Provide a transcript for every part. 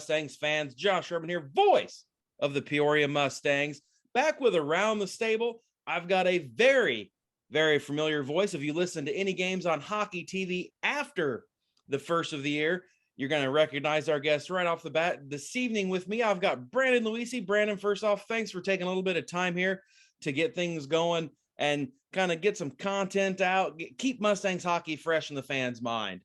Mustangs fans. Josh Redman here, voice of the Peoria Mustangs. Back with Around the Stable. I've got a very, very familiar voice. If you listen to any games on hockey TV after the first of the year, you're going to recognize our guest right off the bat. This evening with me, I've got Brandon Luisi. Brandon, first off, thanks for taking a little bit of time here to get things going and kind of get some content out, keep Mustangs hockey fresh in the fans' mind.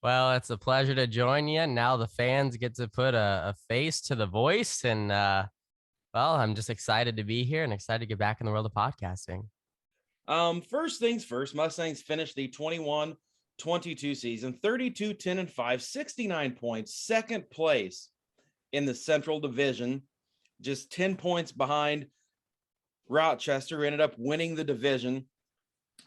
Well, it's a pleasure to join you. Now the fans get to put a face to the voice. And, well, I'm just excited to be here and excited to get back in the world of podcasting. First things first, Mustangs finished the 21-22 season, 32-10-5, 69 points, second place in the Central Division, just 10 points behind Rochester, who ended up winning the division.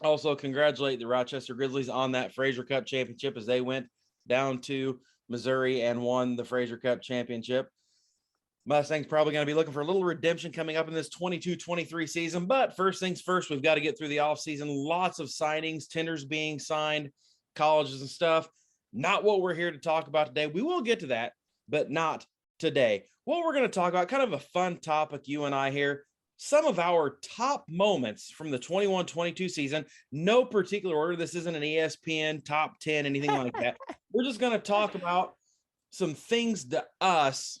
Also, congratulate the Rochester Grizzlies on that Fraser Cup championship as they went down to Missouri and won the Fraser Cup championship. Mustangs probably going to be looking for a little redemption coming up in this 22-23 season. But first things first, we've got to get through the offseason. Lots of signings, tenders being signed, colleges and stuff. Not what we're here to talk about today. We will get to that, but not today. What we're going to talk about, kind of a fun topic, you and I here. Some of our top moments from the 21-22 season, no particular order. This isn't an ESPN top 10, anything like that. We're just going to talk about some things to us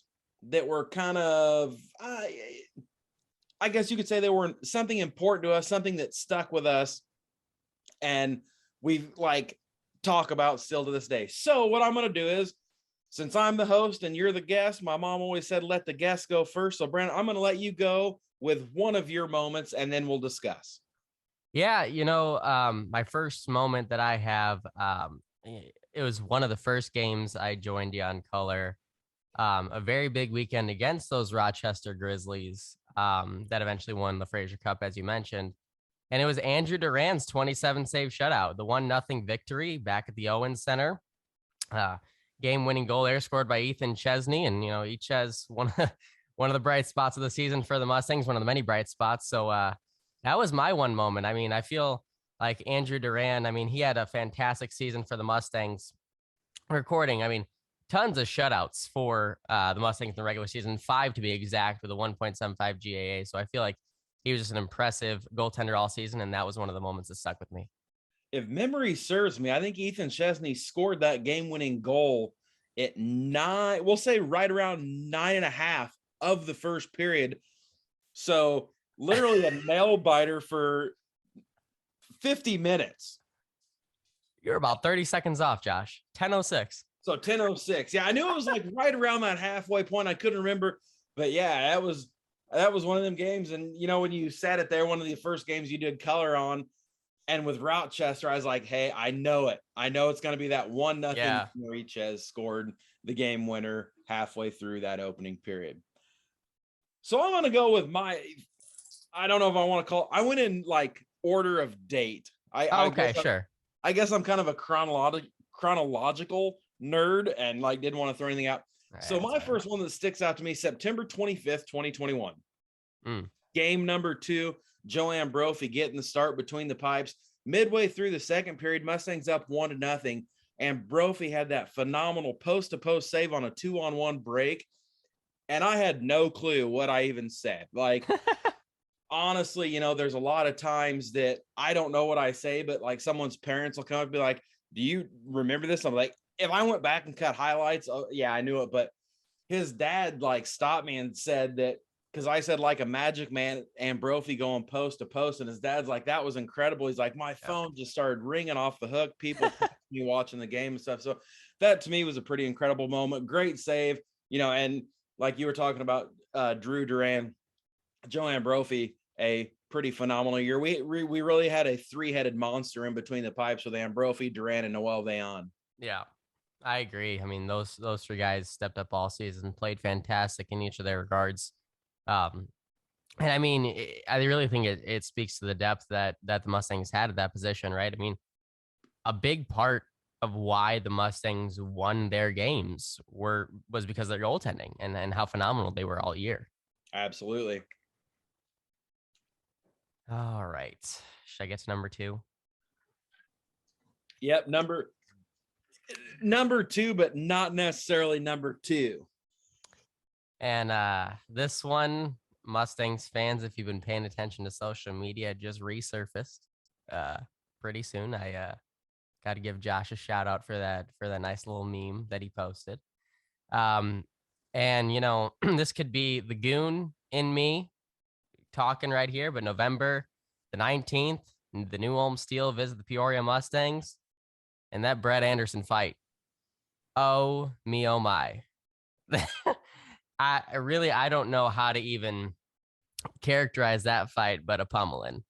that were kind of, I guess you could say they were something important to us, something that stuck with us. And we talk about still to this day. So what I'm going to do is, since I'm the host and you're the guest, my mom always said, let the guest go first. So Brandon, I'm going to let you go with one of your moments, and then we'll discuss. Yeah, my first moment that I have, it was one of the first games I joined you on color. A very big weekend against those Rochester Grizzlies that eventually won the Fraser Cup, as you mentioned. And it was Andrew Duran's 27 save shutout, the 1-0 victory back at the Owens Center. Game-winning goal there scored by Ethan Chesney, and Echez one of the bright spots of the season for the Mustangs, one of the many bright spots. So that was my one moment. I mean, I feel like Andrew Duran, he had a fantastic season for the Mustangs. Tons of shutouts for the Mustangs in the regular season, 5 to be exact, with a 1.75 GAA. So I feel like he was just an impressive goaltender all season, and that was one of the moments that stuck with me. If memory serves me, I think Ethan Chesney scored that game-winning goal at 9, we'll say right around 9.5 of the first period. So literally a nail biter for 50 minutes. You're about 30 seconds off, Josh. 10:06. So 10:06. Yeah, I knew it was right around that halfway point. I couldn't remember, but yeah, that was one of them games. And when you sat it there, one of the first games you did color on, and with Rochester, I was like, hey, I know it. I know it's going to be that 1-0. Yeah. Echez scored the game winner halfway through that opening period. So I'm going to go with I don't know if I want to I went in order of date. Sure. I guess I'm kind of a chronological nerd and didn't want to throw anything out. So my first one that sticks out to me, September 25th, 2021. Game number 2, Joanne Brophy getting the start between the pipes. Midway through the second period, Mustangs up 1-0, and Brophy had that phenomenal post-to-post save on a 2-on-1 break. And I had no clue what I even said. Honestly, there's a lot of times that I don't know what I say, but someone's parents will come up and be like, do you remember this? I'm like, if I went back and cut highlights, oh, yeah, I knew it. But his dad stopped me and said that, because I said like a magic man and Brophy going post to post. And his dad's like, that was incredible. He's like, my phone just started ringing off the hook. People me watching the game and stuff. So that to me was a pretty incredible moment. Great save, and like you were talking about Drew Duran, Joanne Brophy, a pretty phenomenal year. We really had a 3-headed monster in between the pipes with Brophy, Duran, and Noel Vaillant. Yeah, I agree. Those 3 guys stepped up all season, played fantastic in each of their regards. And I really think it speaks to the depth that the Mustangs had at that position, right? A big part of why the Mustangs won their games was because of their goaltending and how phenomenal they were all year. Absolutely. All right. Should I get to number 2? Yep. Number 2, but not necessarily number 2. And this one, Mustangs fans, if you've been paying attention to social media, just resurfaced uh, pretty soon. I got to give Josh a shout out for that nice little meme that he posted. Um, and this could be the goon in me talking right here, but November the 19th, the New Ulm Steel visit the Peoria Mustangs, and that Brett Anderson fight. Oh me, oh my. I don't know how to even characterize that fight, but a pummeling.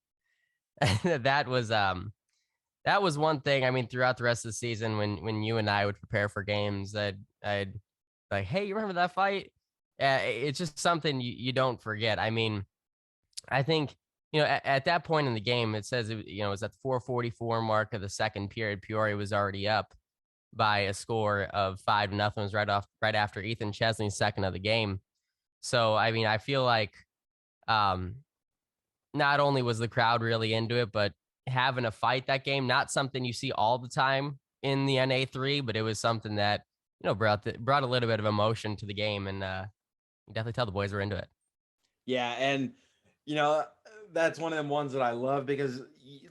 that was that was one thing. I mean, throughout the rest of the season, when you and I would prepare for games, I'd like, hey, you remember that fight? It's just something you don't forget. I mean, I think at that point in the game, it says it was at the 4:44 mark of the second period. Peoria was already up by a score of 5-0. It was right after Ethan Chesney's second of the game. So I mean, I feel like um, not only was the crowd really into it, but having a fight that game, not something you see all the time in the NA3, but it was something that brought a little bit of emotion to the game, and you definitely tell the boys were into it. Yeah, and you know that's one of them ones that I love because,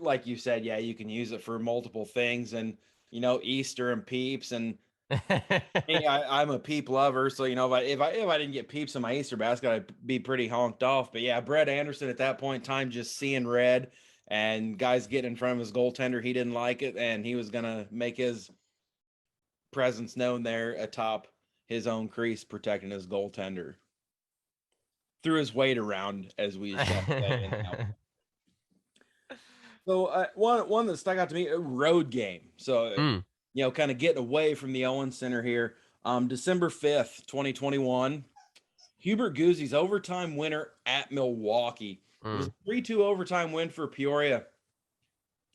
like you said, yeah, you can use it for multiple things, and Easter and peeps, and me, I'm a peep lover, so if I didn't get peeps in my Easter basket, I'd be pretty honked off. But yeah, Brett Anderson at that point in time just seeing red, and guys getting in front of his goaltender, he didn't like it, and he was gonna make his presence known there atop his own crease, protecting his goaltender. Threw his weight around, as we shall say. So one that stuck out to me, a road game. So mm, kind of getting away from the Owen Center here. December 5th, 2021. Hubert Guzzi's overtime winner at Milwaukee. It was mm. a 3-2 overtime win for Peoria.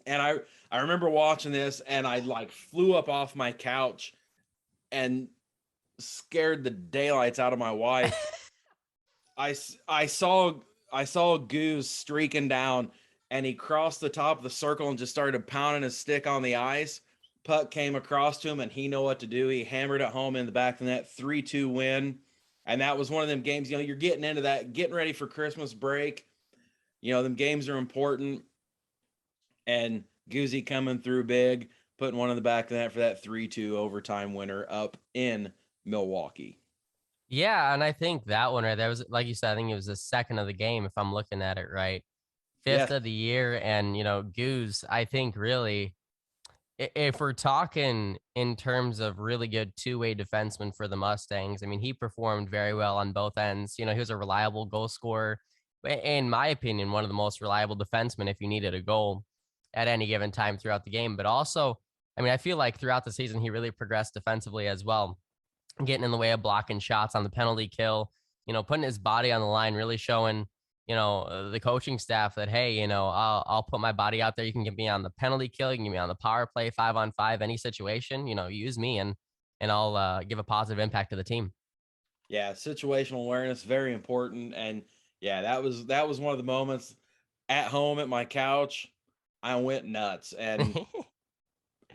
And I remember watching this, and I like flew up off my couch and scared the daylights out of my wife. I saw Goose streaking down, and he crossed the top of the circle and just started pounding his stick on the ice. Puck came across to him, and he knew what to do. He hammered it home in the back of the net, 3-2 win. And that was one of them games, you're getting into that, getting ready for Christmas break. Them games are important. And Guzzi coming through big, putting one in the back of the net for that 3-2 overtime winner up in Milwaukee. Yeah, and I think that one right there was, like you said, I think it was the second of the game if I'm looking at it right. Fifth Yes. of the year, and Goose, I think really, if we're talking in terms of really good two-way defenseman for the Mustangs, I mean, he performed very well on both ends. He was a reliable goal scorer. In my opinion, one of the most reliable defensemen if you needed a goal at any given time throughout the game. But also, I mean, I feel like throughout the season, he really progressed defensively as well, getting in the way of blocking shots on the penalty kill, putting his body on the line, really showing, the coaching staff that, hey, I'll put my body out there. You can get me on the penalty kill. You can get me on the power play, 5-on-5, any situation, use me and I'll give a positive impact to the team. Yeah, situational awareness, very important. And yeah, that was one of the moments at home at my couch. I went nuts, and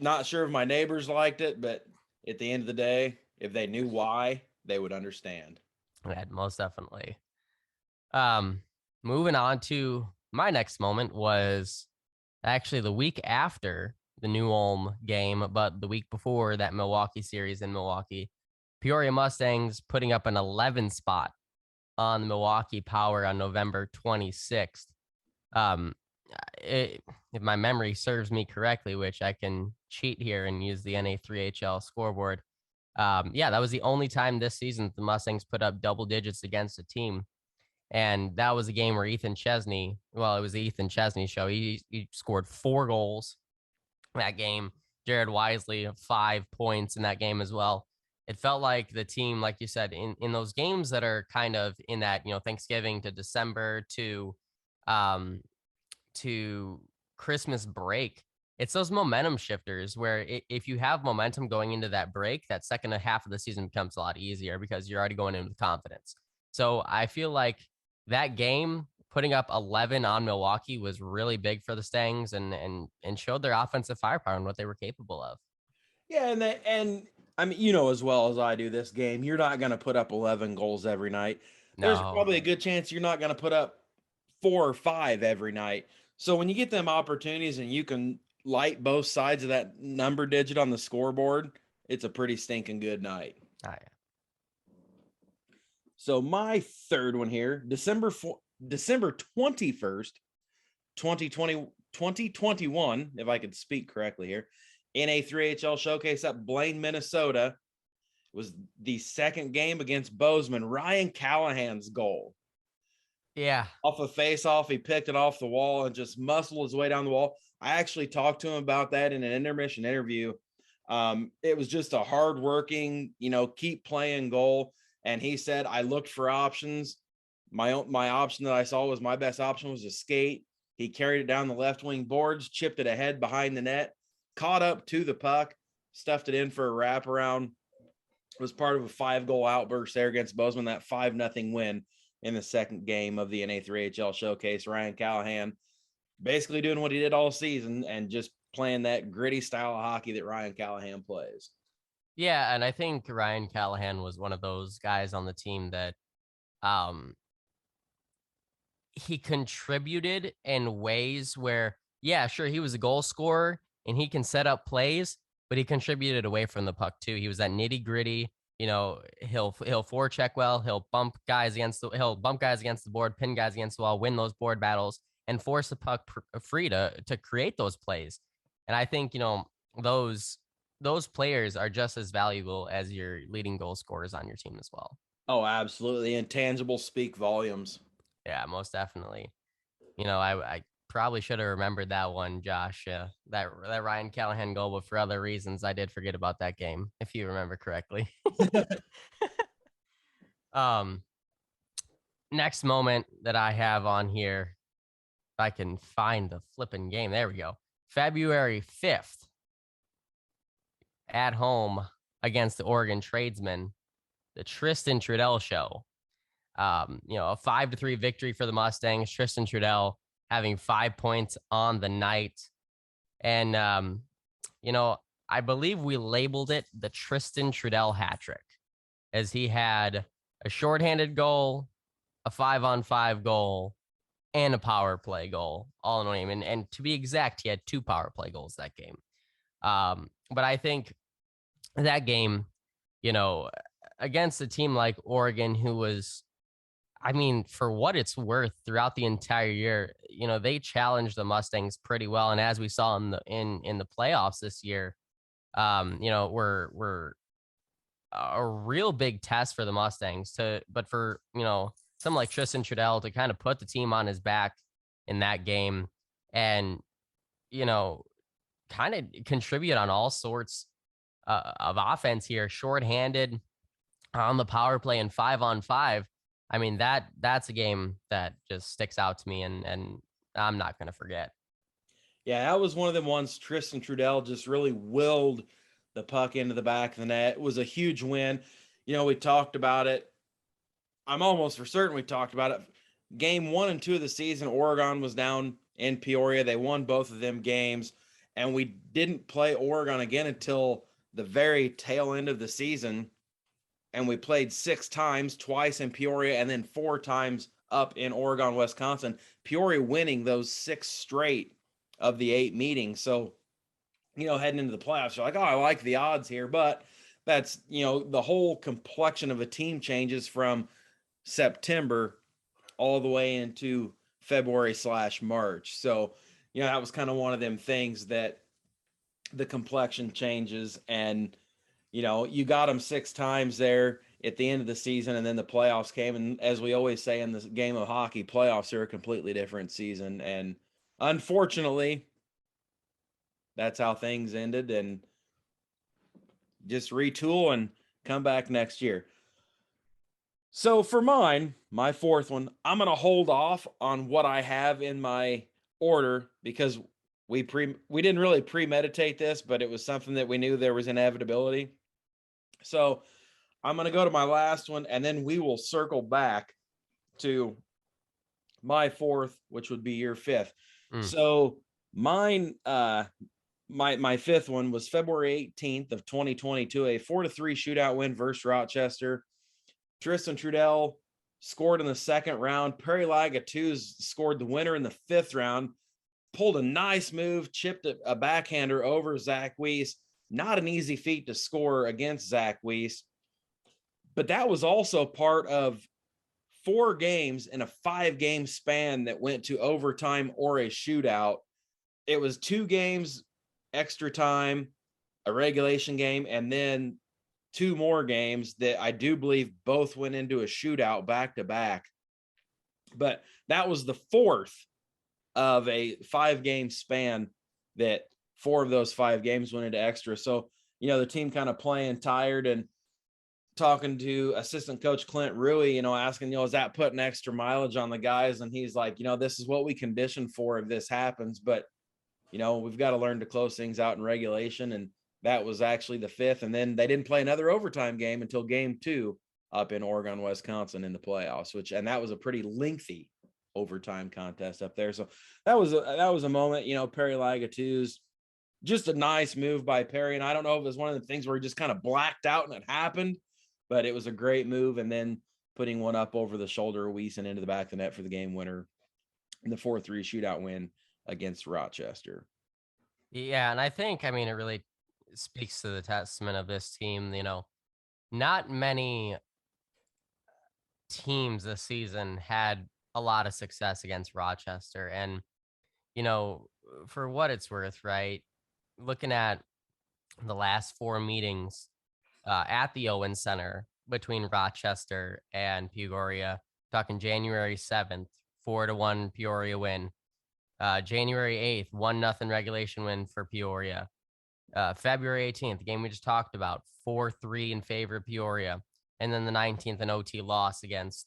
not sure if my neighbors liked it, but at the end of the day, if they knew why, they would understand. Yeah, most definitely. Um, Moving on to my next moment was actually the week after the New Ulm game, but the week before that Milwaukee series in Milwaukee. Peoria Mustangs putting up an 11 spot on the Milwaukee Power on November 26th. Um, if my memory serves me correctly, which I can cheat here and use the NA3HL scoreboard, yeah, that was the only time this season the Mustangs put up double digits against a team. And that was a game where Ethan Chesney, well, it was the Ethan Chesney show. He scored 4 goals that game. Jared Wisely, 5 points in that game as well. It felt like the team, like you said, in those games that are kind of in that, Thanksgiving to December um, to Christmas break, it's those momentum shifters where if you have momentum going into that break, that second half of the season becomes a lot easier because you're already going in with confidence. So I feel like that game, putting up 11 on Milwaukee, was really big for the Stangs and showed their offensive firepower and what they were capable of. Yeah, and I mean, you know as well as I do this game, you're not going to put up 11 goals every night. There's No. probably a good chance you're not going to put up 4 or 5 every night. So when you get them opportunities and you can light both sides of that number digit on the scoreboard, it's a pretty stinking good night. Oh, yeah. So my third one here, December 21st, 2020, 2021, if I could speak correctly here, in a 3HL showcase at Blaine, Minnesota, was the second game against Bozeman. Ryan Callahan's goal. Yeah. Off a face-off, he picked it off the wall and just muscled his way down the wall. I actually talked to him about that in an intermission interview. It was just a hard-working, keep playing goal. And he said, I looked for options. My option that I saw was my best option was to skate. He carried it down the left wing boards, chipped it ahead behind the net, caught up to the puck, stuffed it in for a wraparound. It was part of a 5-goal outburst there against Bozeman, that 5-0 win in the second game of the NA3HL showcase. Ryan Callahan basically doing what he did all season and just playing that gritty style of hockey that Ryan Callahan plays. Yeah, and I think Ryan Callahan was one of those guys on the team that um he contributed in ways where, yeah, sure, he was a goal scorer and he can set up plays, but he contributed away from the puck too. He was that nitty gritty. He'll forecheck well. He'll bump guys against the board, pin guys against the wall, win those board battles, and force the puck free to create those plays. And I think those players are just as valuable as your leading goal scorers on your team as well. Oh, absolutely. Intangibles speak volumes. Yeah, most definitely. I probably should have remembered that one, Josh. That Ryan Callahan goal, but for other reasons, I did forget about that game, if you remember correctly. um, Next moment that I have on here, if I can find the flipping game. There we go. February 5th, at home against the Oregon Tradesmen, the Tristan Trudell show. A 5-3 victory for the Mustangs. Tristan Trudell having 5 points on the night. And, I believe we labeled it the Tristan Trudell hat trick, as he had a shorthanded goal, a 5-on-5 goal, and a power play goal all in one game. And to be exact, he had 2 power play goals that game. But I think that game, against a team like Oregon, who was, for what it's worth, throughout the entire year, they challenged the Mustangs pretty well. And as we saw in the playoffs this year, we're a real big test for the Mustangs but for, someone like Tristan Trudell to kind of put the team on his back in that game and, kind of contribute on all sorts of offense here, shorthanded, on the power play, and 5-on-5. That's a game that just sticks out to me, and I'm not going to forget. Yeah, that was one of them ones Tristan Trudell just really willed the puck into the back of the net. It was a huge win. We talked about it. I'm almost for certain we talked about it. Game 1 and 2 of the season, Oregon was down in Peoria. They won both of them games, and we didn't play Oregon again until the very tail end of the season. And we played 6 times, twice in Peoria, and then 4 times up in Oregon, Wisconsin. Peoria winning those 6 straight of the 8 meetings. So, heading into the playoffs, you're like, oh, I like the odds here. But that's, the whole complexion of a team changes from September all the way into February/March. So, that was kind of one of them things that the complexion changes, and you got them 6 times there at the end of the season, and then the playoffs came. And as we always say in this game of hockey, playoffs are a completely different season. And unfortunately, that's how things ended, and just retool and come back next year. So for mine, my fourth one, I'm going to hold off on what I have in my order because we didn't really premeditate this, but it was something that we knew there was inevitability. So I'm going to go to my last one, and then we will circle back to my fourth, which would be your fifth. So mine, my fifth one was February 18th of 2022, a 4-3 shootout win versus Rochester. Tristan Trudell scored in the second round. Perry Lagatus scored the winner in the fifth round, pulled a nice move, chipped a backhander over Zach Weiss. Not an easy feat to score against Zach Weiss, but that was also part of 4 games in a 5-game span that went to overtime or a shootout. It was 2 games, extra time, a regulation game, and then 2 more games that I do believe both went into a shootout back to back. But that was the 4th of a 5-game span that 4 of those 5 games went into extra. So, the team kind of playing tired, and talking to assistant coach Clint Rui, asking, is that putting extra mileage on the guys? And he's like, this is what we condition for if this happens, but we've got to learn to close things out in regulation. And that was actually the 5th. And then they didn't play another overtime game until game 2 up in Oregon, Wisconsin in the playoffs, and that was a pretty lengthy overtime contest up there. So that was a moment, Perry Lagatus, just a nice move by Perry. And I don't know if it was one of the things where he just kind of blacked out and it happened, but it was a great move. And then putting one up over the shoulder of Weiss and into the back of the net for the game winner in the 4-3 shootout win against Rochester. Yeah, and I think, it really speaks to the testament of this team. Not many teams this season had a lot of success against Rochester. And, for what it's worth, right? Looking at the last 4 meetings at the Owen Center between Rochester and Peoria, talking January 7th, 4-1 Peoria win. January 8th, 1-0 regulation win for Peoria. February 18th, the game we just talked about, 4-3 in favor of Peoria. And then the 19th, an OT loss against,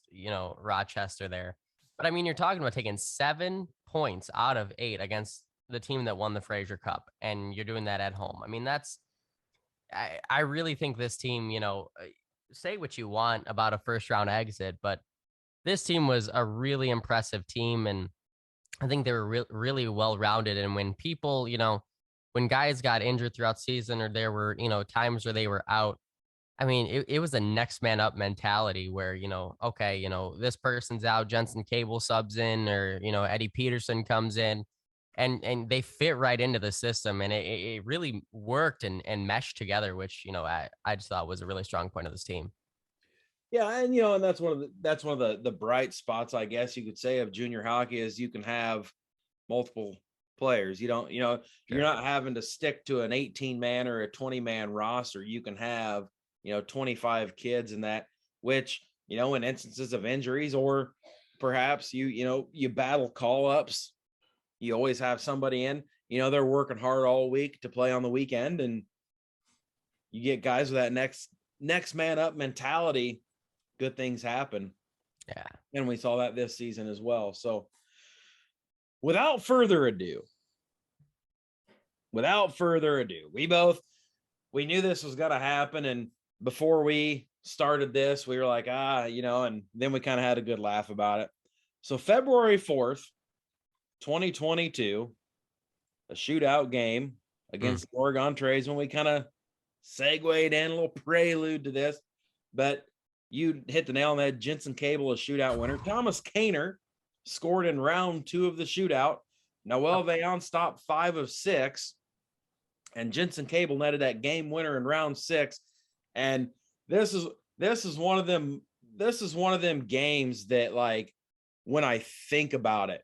Rochester there. But you're talking about taking 7 points out of 8 against the team that won the Fraser Cup, and you're doing that at home. I really think this team, say what you want about a first round exit, but this team was a really impressive team. And I think they were really well rounded. And when people, when guys got injured throughout the season, or there were, times where they were out, it was a next man up mentality where, okay, this person's out, Jensen Cable subs in, or, Eddie Peterson comes in, and they fit right into the system. And it really worked and meshed together, which, I just thought was a really strong point of this team. Yeah. And, and that's one of the bright spots, I guess you could say, of junior hockey, is you can have multiple players. You're not having to stick to an 18-man or a 20-man roster. You can have, 25 kids in that, which, in instances of injuries, or perhaps you battle call-ups, you always have somebody in, they're working hard all week to play on the weekend, and you get guys with that next man up mentality, good things happen. Yeah. And we saw that this season as well. So without further ado, we knew this was going to happen. And before we started this, we were like, and then we kind of had a good laugh about it. So February 4th, 2022, a shootout game against the Oregon Trays, when we kind of segued in, a little prelude to this, but you hit the nail on the head. Jensen Cable, a shootout winner. Thomas Kaner scored in round 2 of the shootout. Noel Veillon stopped 5 of 6, and Jensen Cable netted that game winner in round 6. And this is one of them games that, like, when I think about it,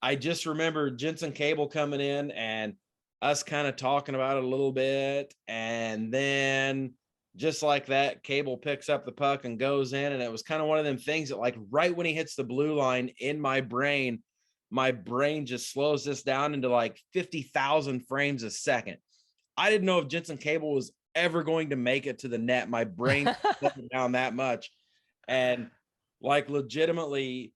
I just remember Jensen Cable coming in and us kind of talking about it a little bit. And then just like that, Cable picks up the puck and goes in. And it was kind of one of them things that, like, right when he hits the blue line, in my brain just slows this down into like 50,000 frames a second. I didn't know if Jensen Cable was ever going to make it to the net. My brain slowed down that much. And, like, legitimately,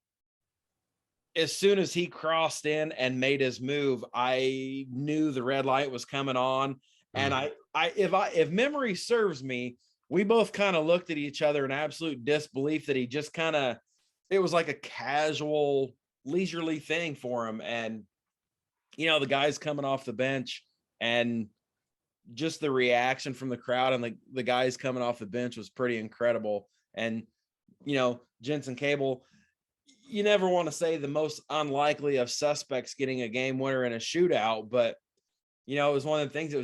as soon as he crossed in and made his move, I knew the red light was coming on. And if memory serves me, we both kind of looked at each other in absolute disbelief that he just kind of, it was like a casual, leisurely thing for him. And, the guys coming off the bench, and just the reaction from the crowd and the guys coming off the bench was pretty incredible. And, Jensen Cable, you never want to say the most unlikely of suspects getting a game winner in a shootout, but, it was one of the things it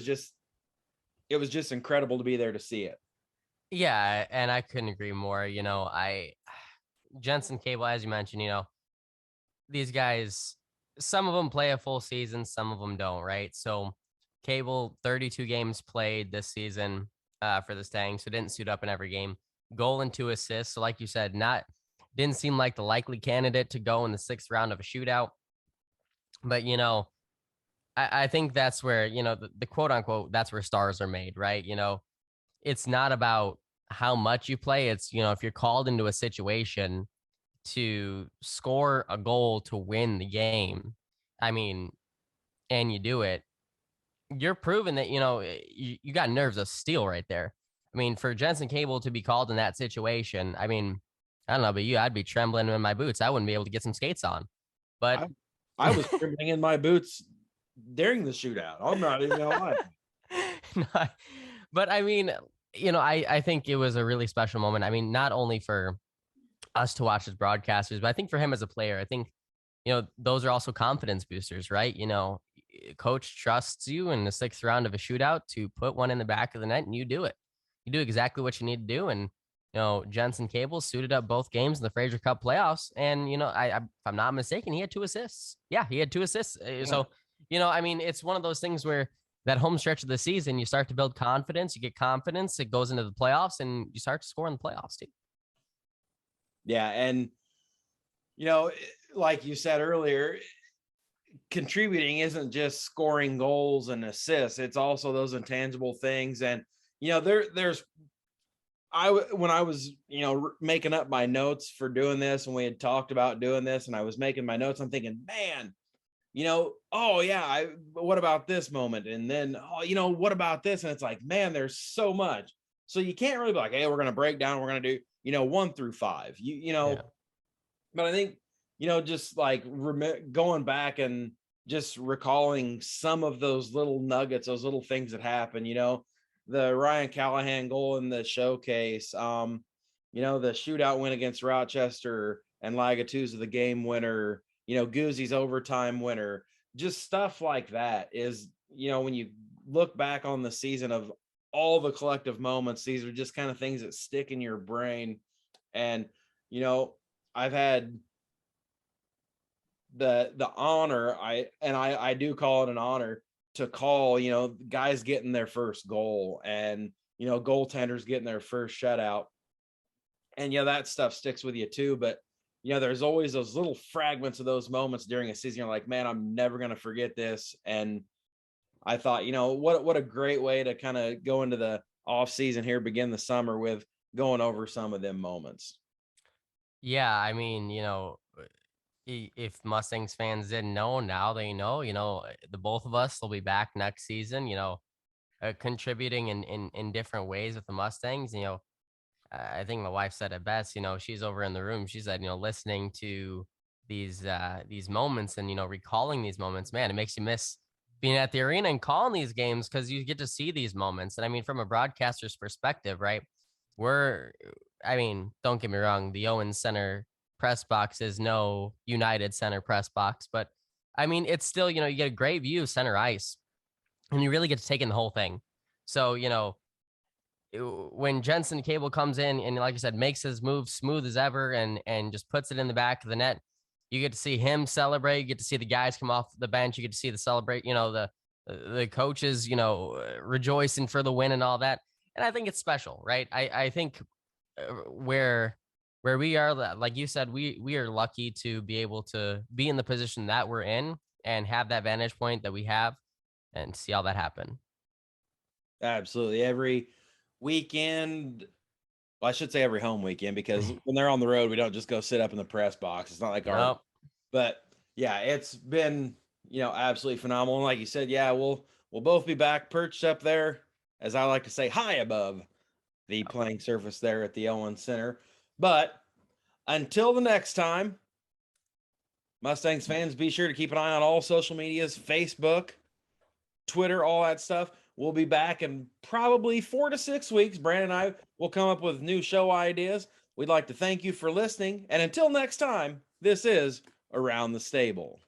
was just incredible to be there to see it. Yeah, and I couldn't agree more. Jensen Cable, as you mentioned, these guys, some of them play a full season, some of them don't, right? So Cable, 32 games played this season for the Stangs, so didn't suit up in every game. Goal and 2 assists. So like you said, didn't seem like the likely candidate to go in the 6th round of a shootout. But I think that's where, the quote unquote, that's where stars are made, right? It's not about how much you play. It's, if you're called into a situation to score a goal to win the game, I mean, and you do it, you're proving that, you got nerves of steel right there. I mean, for Jensen Cable to be called in that situation, I mean, I don't know, but I'd be trembling in my boots. I wouldn't be able to get some skates on. But I was trembling in my boots during the shootout. I'm not even gonna lie. No, but I mean, I think it was a really special moment. I mean, not only for us to watch as broadcasters, but I think for him as a player, I think, those are also confidence boosters, right? Coach trusts you in the 6th round of a shootout to put one in the back of the net, and you do it. You do exactly what you need to do. And, Jensen Cable suited up both games in the Fraser Cup playoffs. And, if I'm not mistaken, he had 2 assists. Yeah, he had 2 assists. Yeah. So, I mean, it's one of those things where that home stretch of the season, you start to build confidence, you get confidence, it goes into the playoffs, and you start to score in the playoffs too. Yeah. And, like you said earlier, contributing isn't just scoring goals and assists. It's also those intangible things. And, there's, when I was, making up my notes for doing this, and we had talked about doing this, and I was making my notes, I'm thinking, man, oh yeah, what about this moment? And then, what about this? And it's like, man, there's so much. So you can't really be like, hey, we're going to break down, we're going to do, 1 through 5, Yeah. but I think, just like going back and just recalling some of those little nuggets, those little things that happen, the Ryan Callahan goal in the showcase, the shootout win against Rochester and Lagatoo's the game winner, Goozy's overtime winner, just stuff like that is, when you look back on the season of all the collective moments, these are just kind of things that stick in your brain. And, I've had the honor, I do call it an honor to call, guys getting their first goal and, goaltenders getting their first shutout. And, that stuff sticks with you too. But, there's always those little fragments of those moments during a season. You're like, man, I'm never going to forget this. And I thought, what a great way to kind of go into the off season here, begin the summer with going over some of them moments. Yeah, I mean, if Mustangs fans didn't know, now they know. The both of us will be back next season. Contributing in different ways with the Mustangs. I think my wife said it best. She's over in the room. She said, listening to these moments and recalling these moments, man, it makes you miss being at the arena and calling these games because you get to see these moments. And I mean, from a broadcaster's perspective, right? Don't get me wrong, the Owens Center press box is no United Center press box, but I mean, it's still, you get a great view of center ice and you really get to take in the whole thing. So, when Jensen Cable comes in and, like I said, makes his move smooth as ever and just puts it in the back of the net, you get to see him celebrate. You get to see the guys come off the bench. You get to see the celebrate, the coaches, rejoicing for the win and all that. And I think it's special, right? I think where we are, like you said, we are lucky to be able to be in the position that we're in and have that vantage point that we have and see all that happen. Absolutely. Every weekend, well, I should say every home weekend, because when they're on the road, we don't just go sit up in the press box. It's not like our, but yeah, it's been, absolutely phenomenal. And like you said, yeah, we'll both be back perched up there, as I like to say, high above the playing surface there at the Owens Center. But until the next time, Mustangs fans, be sure to keep an eye on all social medias, Facebook, Twitter, all that stuff. We'll be back in probably 4 to 6 weeks. Brandon and I will come up with new show ideas. We'd like to thank you for listening. And until next time, this is Around the Stable.